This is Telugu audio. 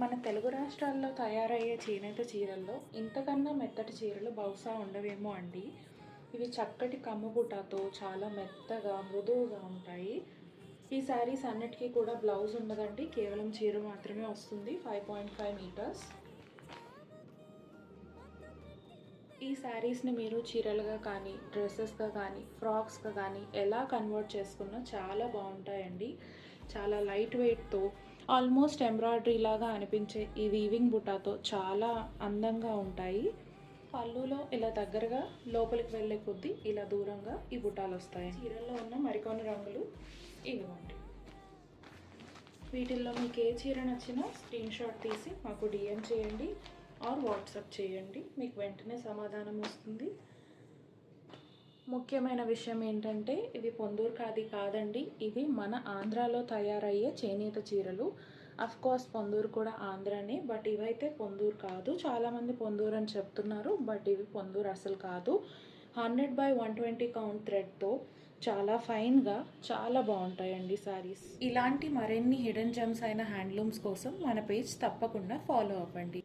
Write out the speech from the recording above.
మన తెలుగు రాష్ట్రాల్లో తయారయ్యే చేనేత చీరల్లో ఇంతకన్నా మెత్తటి చీరలు బహుశా ఉండవేమో అండి. ఇవి చక్కటి కమ్ముబుట్టతో చాలా మెత్తగా మృదువుగా ఉంటాయి. ఈ శారీస్ అన్నిటికీ కూడా బ్లౌజ్ ఉండదండి, కేవలం చీర మాత్రమే వస్తుంది. 5.5 మీటర్స్. ఈ శారీస్ని మీరు చీరలుగా కానీ, డ్రెస్సెస్గా కానీ, ఫ్రాక్స్గా కానీ ఎలా కన్వర్ట్ చేసుకున్నా చాలా బాగుంటాయండి. చాలా లైట్ వెయిట్తో ఆల్మోస్ట్ ఎంబ్రాయిడరీ లాగా అనిపించే ఈ వీవింగ్ బుటాతో చాలా అందంగా ఉంటాయి. పళ్ళులో ఇలా దగ్గరగా లోపలికి వెళ్ళే కొద్దీ ఇలా దూరంగా ఈ బుటాలు వస్తాయి. చీరల్లో ఉన్న మరికొన్ని రంగులు ఇవ్వండి. వీటిల్లో మీకు ఏ చీర నచ్చినా స్క్రీన్ షాట్ తీసి మాకు డిఎం చేయండి ఆర్ వాట్సాప్ చేయండి, మీకు వెంటనే సమాధానం వస్తుంది. ముఖ్యమైన విషయం ఏంటంటే ఇవి పొందూరు ఖాదీ కాదండి, ఇవి మన ఆంధ్రాలో తయారయ్యే చేనేత చీరలు. కోర్స్ పొందూరు కూడా ఆంధ్రానే, బట్ ఇవైతే పొందూరు కాదు. చాలామంది పొందూరు అని చెప్తున్నారు, బట్ ఇవి పొందూరు అసలు కాదు. 100/120 కౌంట్ థ్రెడ్తో చాలా ఫైన్గా చాలా బాగుంటాయండి శారీస్. ఇలాంటి మరిన్ని హిడెన్ జెమ్స్ అయిన హ్యాండ్లూమ్స్ కోసం మన పేజ్ తప్పకుండా ఫాలో అవ్వండి.